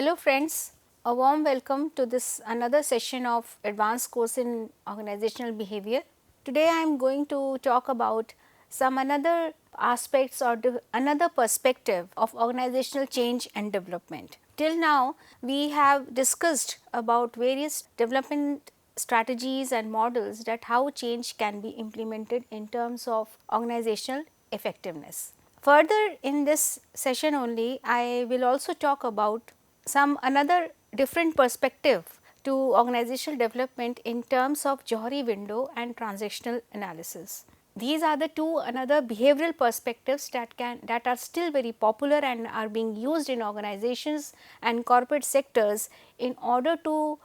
Hello friends, a warm welcome to this another session of advanced course in organizational behavior. Today I am going to talk about some another aspects or another perspective of organizational change and development. Till now we have discussed about various development strategies and models that how change can be implemented in terms of organizational effectiveness. Further in this session only, I will also talk about some another different perspective to organizational development in terms of Johari window and transactional analysis. These are the two another behavioral perspectives that are still very popular and are being used in organizations and corporate sectors in order to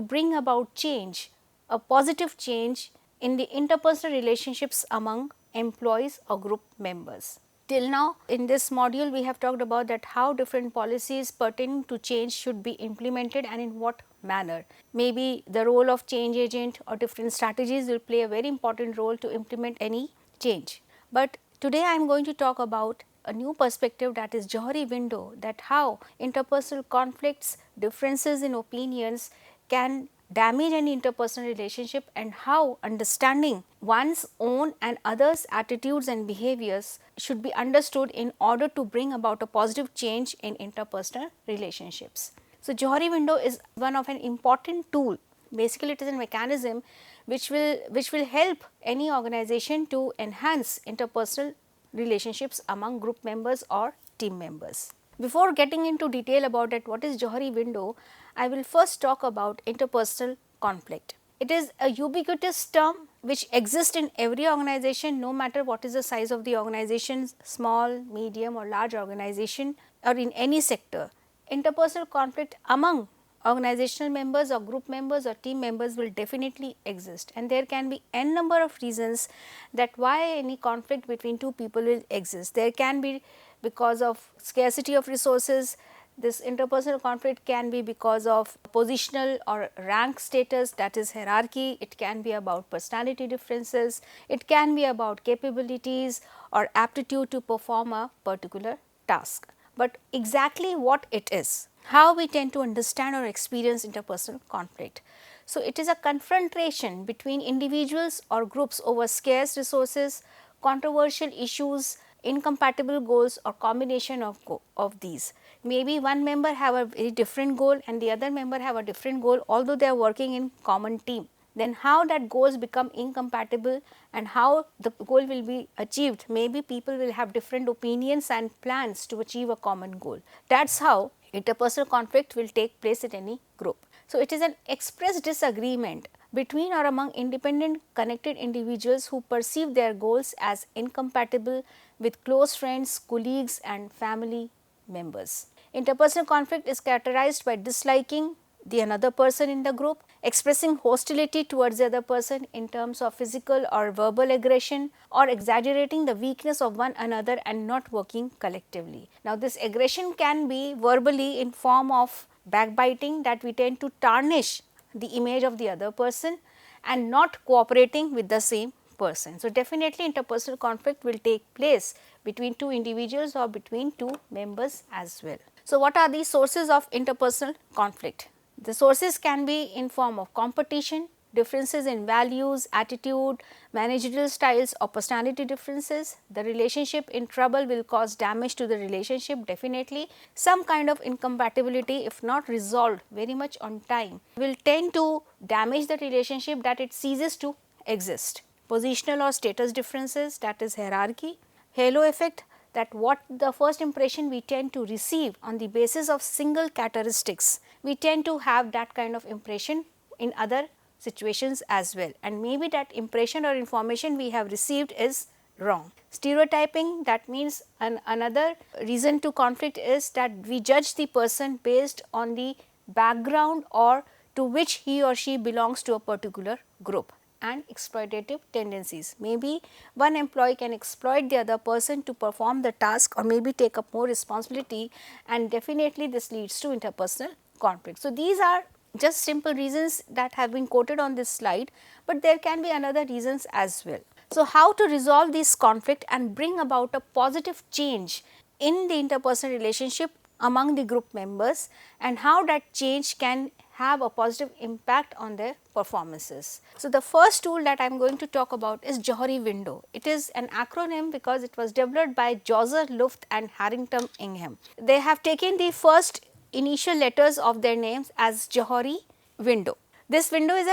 bring about change, a positive change in the interpersonal relationships among employees or group members. Till now in this module we have talked about that how different policies pertaining to change should be implemented and in what manner. Maybe the role of change agent or different strategies will play a very important role to implement any change. But today I am going to talk about a new perspective, that is Johari window, that how interpersonal conflicts, differences in opinions can damage any interpersonal relationship and how understanding one's own and others' attitudes and behaviors should be understood in order to bring about a positive change in interpersonal relationships. So, Johari window is one of an important tool. Basically, it is a mechanism which will help any organization to enhance interpersonal relationships among group members or team members. Before getting into detail about it, what is Johari window, I will first talk about interpersonal conflict. It is a ubiquitous term which exists in every organization, no matter what is the size of the organization, small, medium or large organization or in any sector. Interpersonal conflict among organizational members or group members or team members will definitely exist, and there can be n number of reasons that why any conflict between two people will exist. There can be because of scarcity of resources. This interpersonal conflict can be because of positional or rank status, that is hierarchy. It can be about personality differences. It can be about capabilities or aptitude to perform a particular task. But exactly what it is, how we tend to understand or experience interpersonal conflict. So, it is a confrontation between individuals or groups over scarce resources, controversial issues, incompatible goals or combination of these. Maybe one member have a very different goal and the other member have a different goal, although they are working in common team. Then how that goals become incompatible and how the goal will be achieved, maybe people will have different opinions and plans to achieve a common goal. That is how interpersonal conflict will take place in any group. So, it is an express disagreement between or among independent connected individuals who perceive their goals as incompatible with close friends, colleagues and family members. Interpersonal conflict is characterized by disliking the another person in the group, expressing hostility towards the other person in terms of physical or verbal aggression, or exaggerating the weakness of one another and not working collectively. Now, this aggression can be verbally in form of backbiting, that we tend to tarnish the image of the other person and not cooperating with the same person. So, definitely interpersonal conflict will take place between two individuals or between two members as well. So, what are the sources of interpersonal conflict? The sources can be in form of competition, differences in values, attitude, managerial styles or personality differences. The relationship in trouble will cause damage to the relationship, definitely. Some kind of incompatibility, if not resolved very much on time, will tend to damage the relationship, that it ceases to exist. Positional or status differences, that is hierarchy. Halo effect, that what the first impression we tend to receive on the basis of single characteristics, we tend to have that kind of impression in other situations as well, and maybe that impression or information we have received is wrong. Stereotyping, that means another reason to conflict is that we judge the person based on the background or to which he or she belongs to a particular group. And exploitative tendencies, maybe one employee can exploit the other person to perform the task or maybe take up more responsibility, and definitely this leads to interpersonal conflict. So, these are just simple reasons that have been quoted on this slide, but there can be another reasons as well. So, how to resolve this conflict and bring about a positive change in the interpersonal relationship among the group members and how that change can have a positive impact on their performances. So, the first tool that I am going to talk about is Johari window. It is an acronym because it was developed by Joseph Luft and Harrington Ingham. They have taken the first initial letters of their names as Johari window. This window is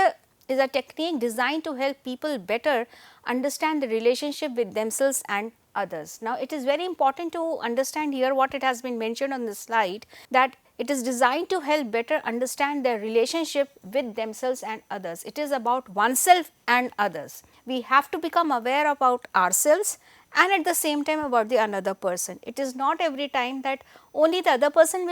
a technique designed to help people better understand the relationship with themselves and others. Now, it is very important to understand here what it has been mentioned on the slide, that it is designed to help better understand their relationship with themselves and others. It is about oneself and others. We have to become aware about ourselves and at the same time about the another person. It is not every time that only the other person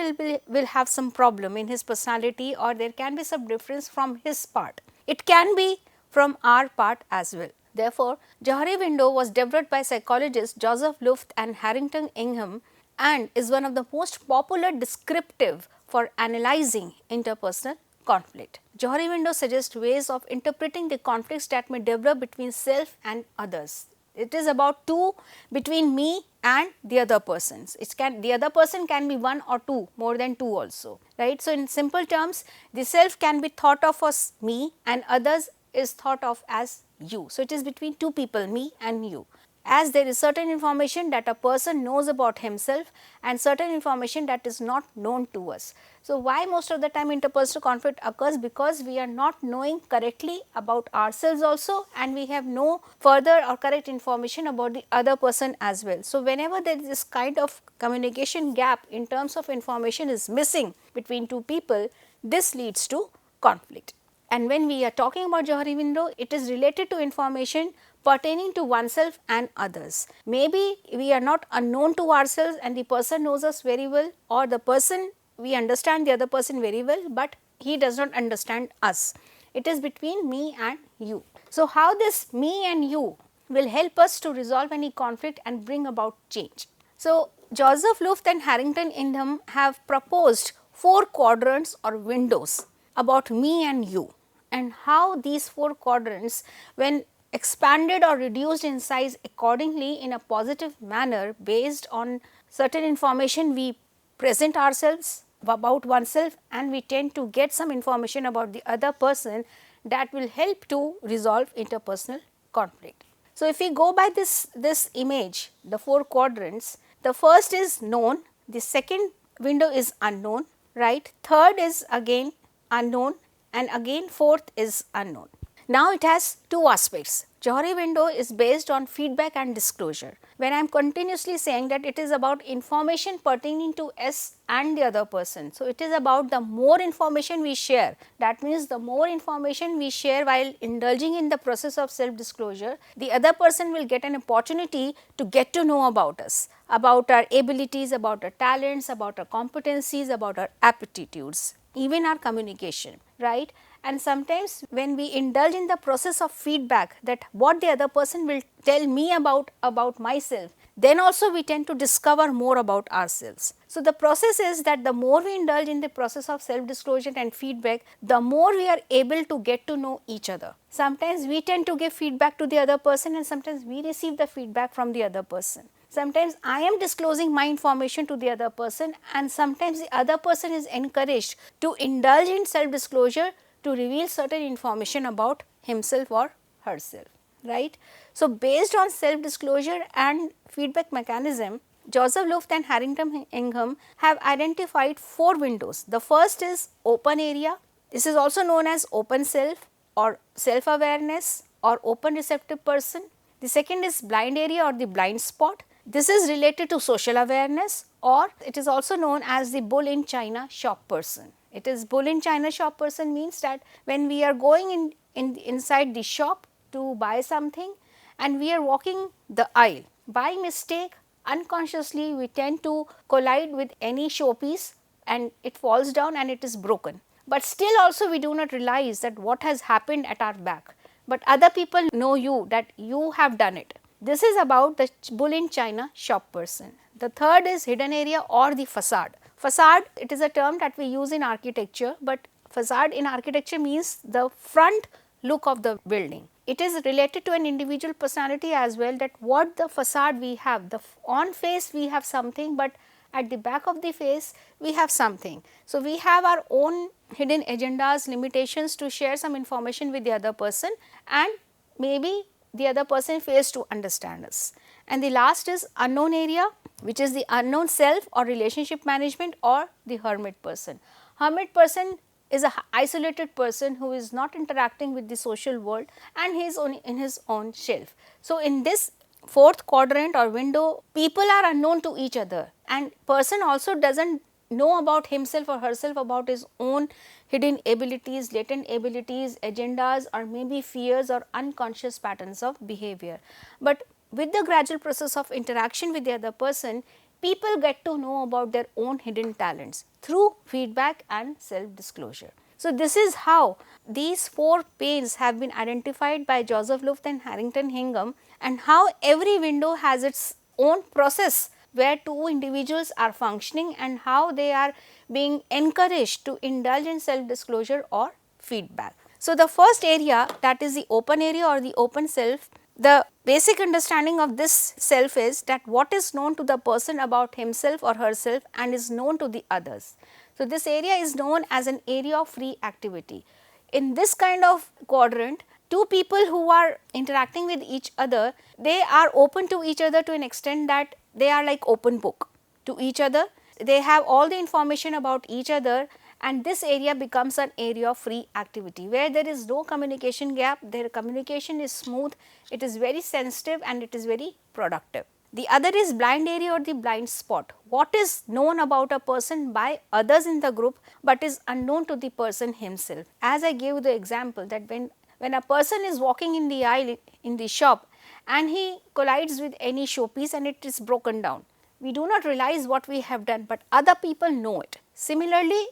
will have some problem in his personality, or there can be some difference from his part. It can be from our part as well. Therefore, Johari window was developed by psychologists Joseph Luft and Harrington Ingham and is one of the most popular descriptive for analyzing interpersonal conflict. Johari window suggests ways of interpreting the conflicts that may develop between self and others. It is about two between me and the other persons. The other person can be one or two, more than two also, right. So, in simple terms, the self can be thought of as me and others is thought of as you. So, it is between two people, me and you, as there is certain information that a person knows about himself and certain information that is not known to us. So, why most of the time interpersonal conflict occurs? Because we are not knowing correctly about ourselves also, and we have no further or correct information about the other person as well. So, whenever there is this kind of communication gap in terms of information is missing between two people, this leads to conflict. And when we are talking about Johari window, it is related to information pertaining to oneself and others. Maybe we are not unknown to ourselves and the person knows us very well, or the person, we understand the other person very well, but he does not understand us. It is between me and you. So, how this me and you will help us to resolve any conflict and bring about change. So, Joseph Luft and Harrington Ingham have proposed 4 quadrants or windows about me and you, and how these 4 quadrants, when expanded or reduced in size accordingly in a positive manner based on certain information we present ourselves about oneself, and we tend to get some information about the other person, that will help to resolve interpersonal conflict. So, if we go by this image, the 4 quadrants, the first is known, the second window is unknown, right, third is again unknown, and again fourth is unknown. Now, it has 2 aspects. Johari window is based on feedback and disclosure. When I am continuously saying that it is about information pertaining to us and the other person. So, it is about the more information we share, that means the more information we share while indulging in the process of self disclosure, the other person will get an opportunity to get to know about us, about our abilities, about our talents, about our competencies, about our aptitudes, even our communication, right. And sometimes when we indulge in the process of feedback, that what the other person will tell me about myself, then also we tend to discover more about ourselves. So, the process is that the more we indulge in the process of self disclosure and feedback, the more we are able to get to know each other. Sometimes we tend to give feedback to the other person, and sometimes we receive the feedback from the other person. Sometimes I am disclosing my information to the other person, and sometimes the other person is encouraged to indulge in self disclosure to reveal certain information about himself or herself, right. So, based on self disclosure and feedback mechanism, Joseph Luft and Harrington Ingham have identified 4 windows. The first is open area. This is also known as open self or self awareness or open receptive person. The second is blind area or the blind spot. This is related to social awareness, or it is also known as the bull in China shop person. It is bull in China shop person means that when we are going inside the shop to buy something and we are walking the aisle, by mistake unconsciously we tend to collide with any showpiece and it falls down and it is broken. But still also we do not realize that what has happened at our back, but other people know you that you have done it. This is about the bull in China shop person. The third is hidden area or the facade. Facade, it is a term that we use in architecture, but facade in architecture means the front look of the building. It is related to an individual personality as well, that what the facade we have, the on face we have something, but at the back of the face we have something. So, we have our own hidden agendas, limitations to share some information with the other person, and maybe the other person fails to understand us. And the last is unknown area, which is the unknown self or relationship management, or the hermit person. Hermit person is a isolated person who is not interacting with the social world and he is in his own shelf. So, in this fourth quadrant or window, people are unknown to each other, and person also does not know about himself or herself, about his own hidden abilities, latent abilities, agendas, or maybe fears or unconscious patterns of behavior. But with the gradual process of interaction with the other person, people get to know about their own hidden talents through feedback and self disclosure. So, this is how these 4 panes have been identified by Joseph Luft and Harrington Hingham, and how every window has its own process where 2 individuals are functioning and how they are being encouraged to indulge in self disclosure or feedback. So, the first area, that is the open area or the open self, the basic understanding of this self is that what is known to the person about himself or herself and is known to the others. So, this area is known as an area of free activity. In this kind of quadrant, 2 people who are interacting with each other, they are open to each other to an extent that they are like open book to each other. They have all the information about each other, and this area becomes an area of free activity where there is no communication gap, their communication is smooth, it is very sensitive and it is very productive. The other is blind area or the blind spot. What is known about a person by others in the group, but is unknown to the person himself. As I gave the example that when a person is walking in the aisle in the shop and he collides with any showpiece and it is broken down, we do not realize what we have done, but other people know it. Similarly,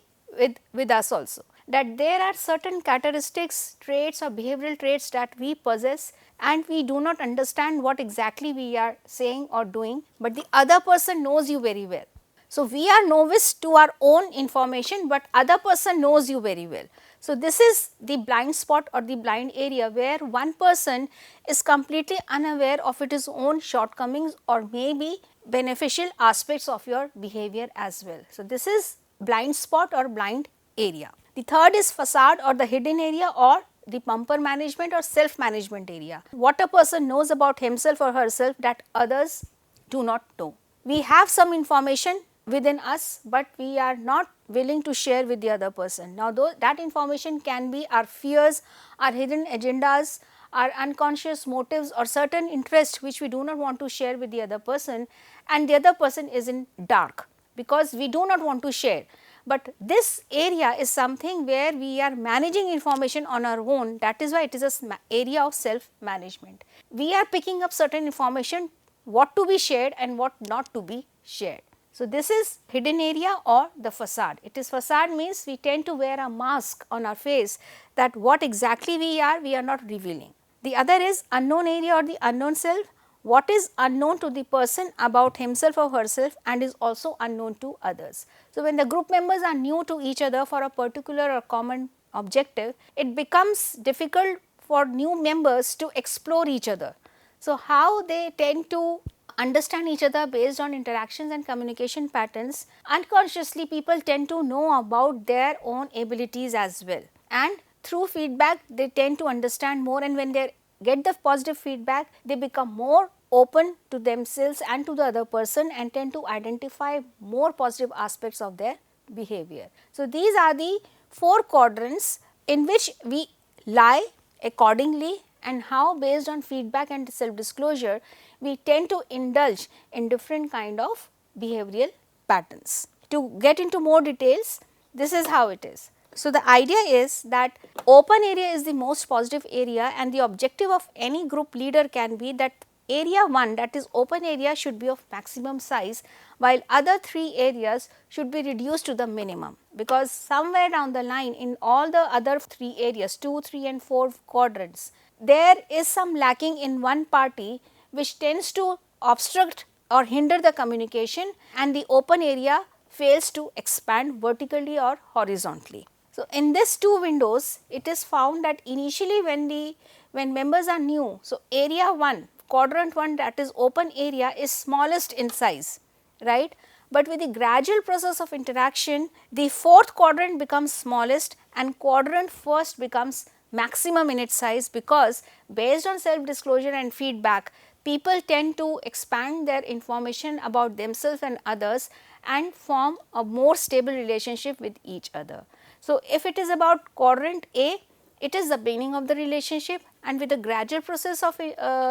with us also, that there are certain characteristics, traits or behavioral traits that we possess and we do not understand what exactly we are saying or doing, but the other person knows you very well. So, we are novice to our own information, but other person knows you very well. So, this is the blind spot or the blind area where one person is completely unaware of its own shortcomings or maybe beneficial aspects of your behavior as well. So, this is blind spot or blind area. The third is facade or the hidden area or the pumper management or self management area. What a person knows about himself or herself that others do not know. We have some information within us, but we are not willing to share with the other person. Now, though that information can be our fears, our hidden agendas, our unconscious motives or certain interests which we do not want to share with the other person, and the other person is in dark because we do not want to share. But this area is something where we are managing information on our own, that is why it is an area of self management. We are picking up certain information, what to be shared and what not to be shared. So, this is hidden area or the facade. It is facade means we tend to wear a mask on our face that what exactly we are not revealing. The other is unknown area or the unknown self. What is unknown to the person about himself or herself and is also unknown to others. So, when the group members are new to each other for a particular or common objective, it becomes difficult for new members to explore each other. So, how they tend to understand each other based on interactions and communication patterns, unconsciously people tend to know about their own abilities as well, and through feedback they tend to understand more, and when they get the positive feedback they become more open to themselves and to the other person and tend to identify more positive aspects of their behavior. So, these are the 4 quadrants in which we lie accordingly, and how based on feedback and self disclosure we tend to indulge in different kind of behavioral patterns. To get into more details, this is how it is. So, the idea is that open area is the most positive area, and the objective of any group leader can be that area 1, that is open area, should be of maximum size, while other 3 areas should be reduced to the minimum, because somewhere down the line in all the other 3 areas 2, 3 and 4 quadrants, there is some lacking in one party which tends to obstruct or hinder the communication, and the open area fails to expand vertically or horizontally. So, in these 2 windows it is found that initially when members are new, so area 1, quadrant 1, that is open area, is smallest in size, right, but with the gradual process of interaction, the fourth quadrant becomes smallest and quadrant first becomes maximum in its size, because based on self disclosure and feedback, people tend to expand their information about themselves and others and form a more stable relationship with each other. So, if it is about quadrant A, it is the beginning of the relationship, and with the gradual process of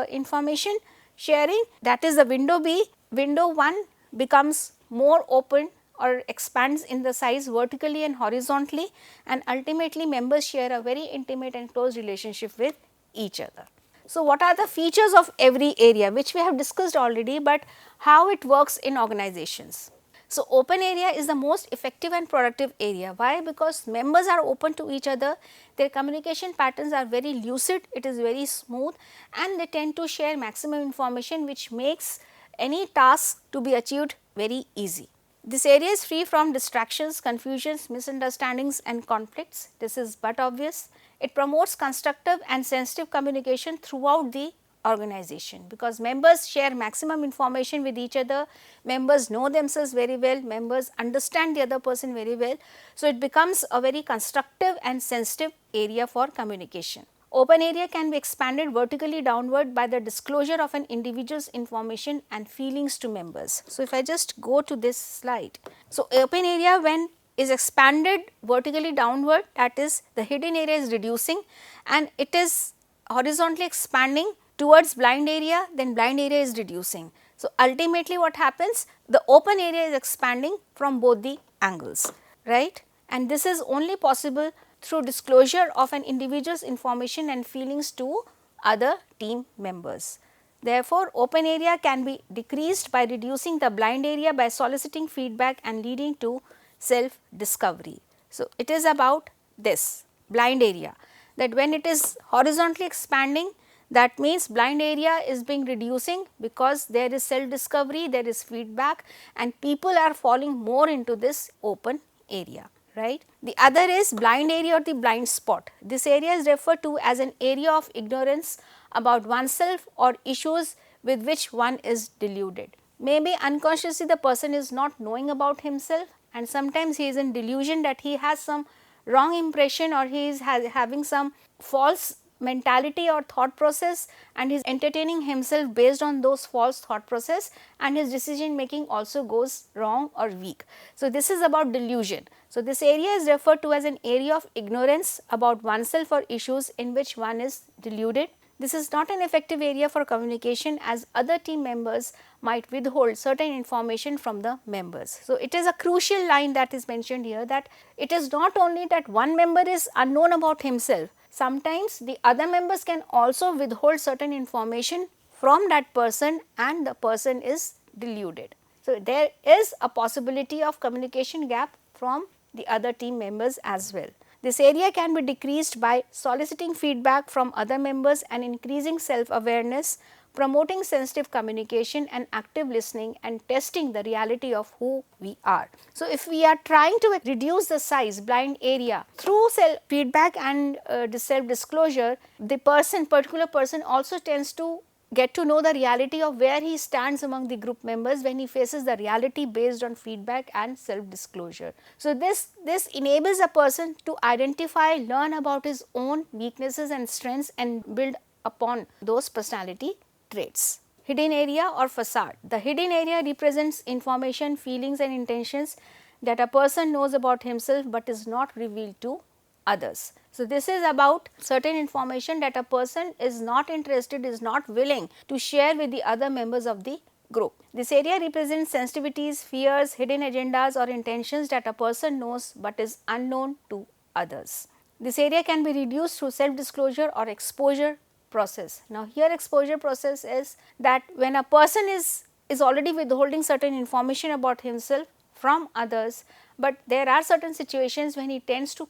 information sharing, that is the window B, window 1 becomes more open or expands in the size vertically and horizontally, and ultimately members share a very intimate and close relationship with each other. So, what are the features of every area, which we have discussed already, but how it works in organizations? So, open area is the most effective and productive area. Why? Because members are open to each other, their communication patterns are very lucid, it is very smooth, and they tend to share maximum information, which makes any task to be achieved very easy. This area is free from distractions, confusions, misunderstandings and conflicts. This is but obvious. It promotes constructive and sensitive communication throughout the organization, because members share maximum information with each other, members know themselves very well, members understand the other person very well. So, it becomes a very constructive and sensitive area for communication. Open area can be expanded vertically downward by the disclosure of an individual's information and feelings to members. So, if I just go to this slide. So, open area when is expanded vertically downward, that is the hidden area is reducing and it is horizontally expanding towards blind area, then blind area is reducing. So, ultimately what happens, the open area is expanding from both the angles, right, and this is only possible through disclosure of an individual's information and feelings to other team members. Therefore, open area can be decreased by reducing the blind area by soliciting feedback and leading to self discovery. So, it is about this blind area, that when it is horizontally expanding, that means blind area is being reducing because there is self discovery, there is feedback and people are falling more into this open area, right. The other is blind area or the blind spot. This area is referred to as an area of ignorance about oneself or issues with which one is deluded. Maybe unconsciously the person is not knowing about himself, and sometimes he is in delusion that he has some wrong impression or he is having some false mentality or thought process, and he is entertaining himself based on those false thought process, and his decision making also goes wrong or weak. So, this is about delusion. So, this area is referred to as an area of ignorance about oneself or issues in which one is deluded. This is not an effective area for communication, as other team members might withhold certain information from the members. So, it is a crucial line that is mentioned here, that it is not only that one member is unknown about himself, sometimes the other members can also withhold certain information from that person and the person is deluded. So, there is a possibility of communication gap from the other team members as well. This area can be decreased by soliciting feedback from other members and increasing self-awareness, promoting sensitive communication and active listening and testing the reality of who we are. So, if we are trying to reduce the size blind area through self-feedback and self-disclosure, the particular person also tends to get to know the reality of where he stands among the group members when he faces the reality based on feedback and self disclosure. So, this enables a person to identify, learn about his own weaknesses and strengths and build upon those personality traits. Hidden area or facade. The hidden area represents information, feelings and intentions that a person knows about himself but is not revealed to others. So, this is about certain information that a person is not interested, is not willing to share with the other members of the group. This area represents sensitivities, fears, hidden agendas or intentions that a person knows but is unknown to others. This area can be reduced through self disclosure or exposure process. Now, here exposure process is that when a person is already withholding certain information about himself from others, but there are certain situations when he tends to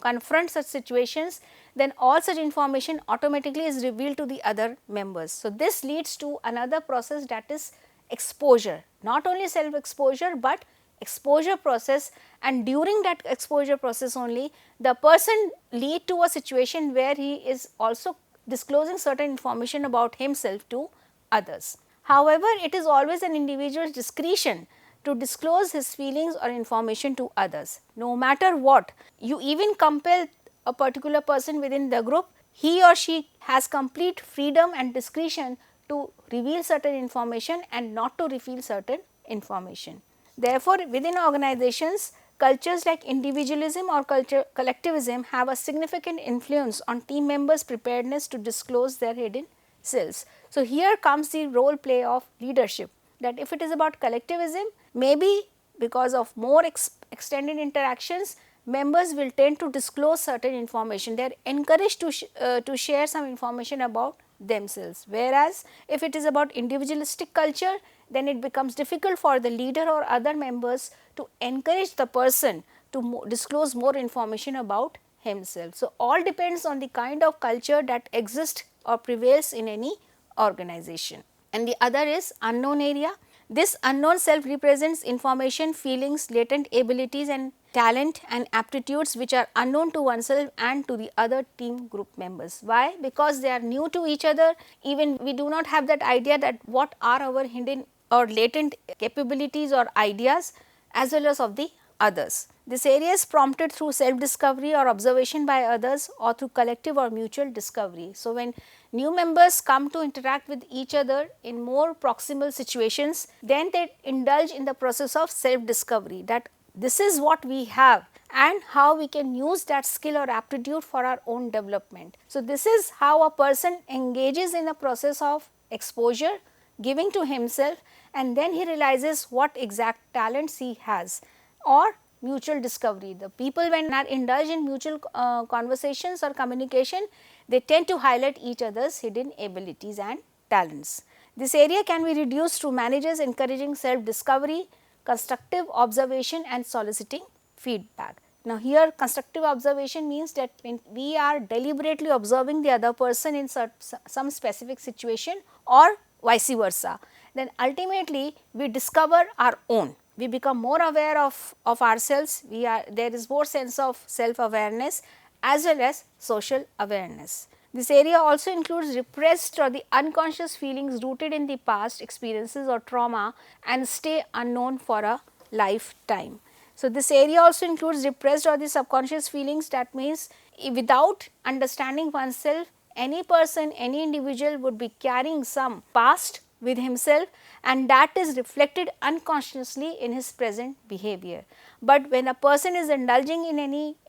confront such situations, then all such information automatically is revealed to the other members. So, this leads to another process, that is exposure, not only self exposure, but exposure process, and during that exposure process only the person lead to a situation where he is also disclosing certain information about himself to others. However, it is always an individual's discretion to disclose his feelings or information to others. No matter what, you even compel a particular person within the group, he or she has complete freedom and discretion to reveal certain information and not to reveal certain information. Therefore, within organizations, cultures like individualism or collectivism have a significant influence on team members' preparedness to disclose their hidden selves. So, here comes the role play of leadership, that if it is about collectivism, maybe because of more extended interactions, members will tend to disclose certain information. They are encouraged to share some information about themselves. Whereas, if it is about individualistic culture, then it becomes difficult for the leader or other members to encourage the person to disclose more information about himself. So, all depends on the kind of culture that exists or prevails in any organization. And the other is unknown area. This unknown self represents information, feelings, latent abilities and talent and aptitudes which are unknown to oneself and to the other team group members. Why? Because they are new to each other, even we do not have that idea that what are our hidden or latent capabilities or ideas as well as of the others. This area is prompted through self discovery or observation by others or through collective or mutual discovery. So, when new members come to interact with each other in more proximal situations, then they indulge in the process of self discovery, that this is what we have and how we can use that skill or aptitude for our own development. So, this is how a person engages in a process of exposure, giving to himself, and then he realizes what exact talents he has, or mutual discovery. The people, when are indulged in mutual conversations or communication, they tend to highlight each other's hidden abilities and talents. This area can be reduced through managers encouraging self discovery, constructive observation and soliciting feedback. Now, here constructive observation means that when we are deliberately observing the other person in some specific situation or vice versa, then ultimately we discover our own. We become more aware of ourselves, there is more sense of self awareness as well as social awareness. This area also includes repressed or the unconscious feelings rooted in the past experiences or trauma and stay unknown for a lifetime. So, this area also includes repressed or the subconscious feelings, that means without understanding oneself, any person, any individual would be carrying some past with himself, and that is reflected unconsciously in his present behavior. But when a person is indulging in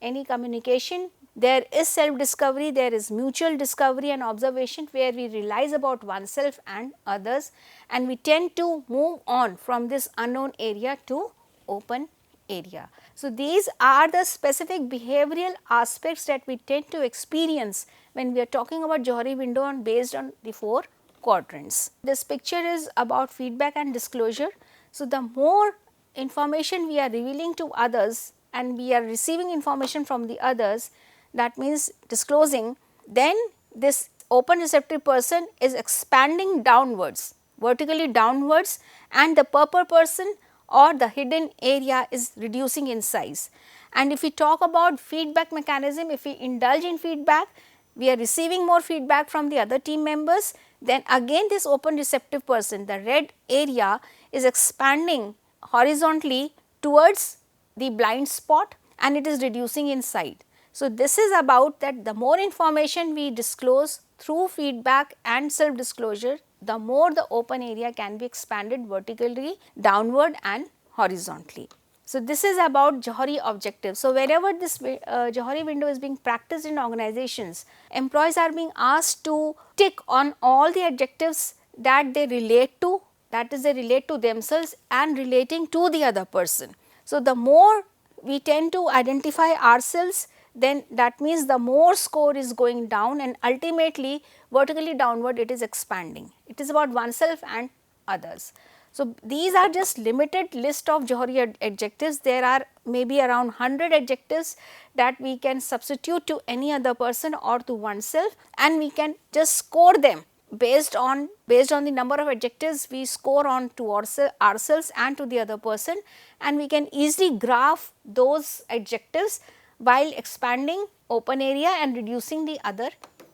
any communication, there is self discovery, there is mutual discovery and observation where we realize about oneself and others, and we tend to move on from this unknown area to open area. So, these are the specific behavioral aspects that we tend to experience when we are talking about Johari window and based on the 4 quadrants. This picture is about feedback and disclosure. So, the more information we are revealing to others and we are receiving information from the others, that means disclosing, then this open receptive person is expanding downwards, vertically downwards, and the purple person or the hidden area is reducing in size. And if we talk about feedback mechanism, if we indulge in feedback, we are receiving more feedback from the other team members, then again this open receptive person, the red area, is expanding horizontally towards the blind spot and it is reducing in size. So, this is about that the more information we disclose through feedback and self disclosure, the more the open area can be expanded vertically, downward and horizontally. So, this is about Johari objective. So, wherever this Johari window is being practiced in organizations, employees are being asked to tick on all the adjectives that they relate to, that is they relate to themselves and relating to the other person. So, the more we tend to identify ourselves, then that means the more score is going down and ultimately vertically downward it is expanding. It is about oneself and others. So, these are just limited list of Johari adjectives. There are maybe around 100 adjectives that we can substitute to any other person or to oneself, and we can just score them based on the number of adjectives we score on to ourselves and to the other person, and we can easily graph those adjectives while expanding open area and reducing the other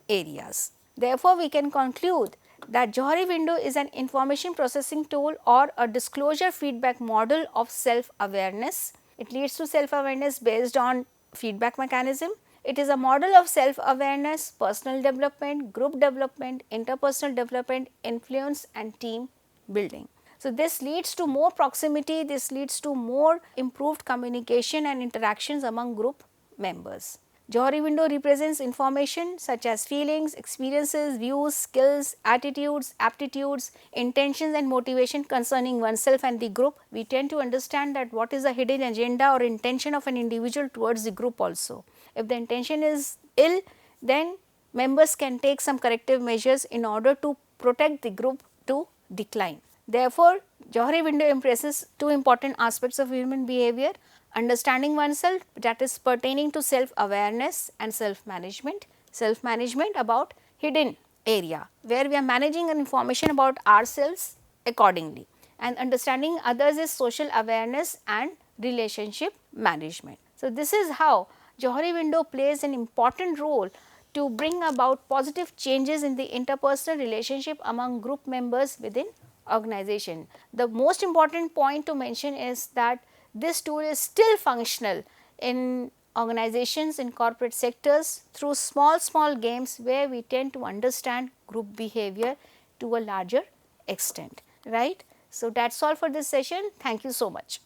areas. Therefore, we can conclude that Johari window is an information processing tool or a disclosure feedback model of self awareness. It leads to self awareness based on feedback mechanism. It is a model of self awareness, personal development, group development, interpersonal development, influence and team building. So, this leads to more proximity, this leads to more improved communication and interactions among group members. Johari window represents information such as feelings, experiences, views, skills, attitudes, aptitudes, intentions and motivation concerning oneself and the group. We tend to understand that what is the hidden agenda or intention of an individual towards the group also. If the intention is ill, then members can take some corrective measures in order to protect the group to decline. Therefore, Johari window impresses two important aspects of human behavior: understanding oneself, that is pertaining to self awareness, and self management. Self management about hidden area where we are managing information about ourselves accordingly, and understanding others is social awareness and relationship management. So, this is how Johari window plays an important role to bring about positive changes in the interpersonal relationship among group members within organization. The most important point to mention is that this tool is still functional in organizations, in corporate sectors through small games where we tend to understand group behavior to a larger extent, right. So, that is all for this session. Thank you so much.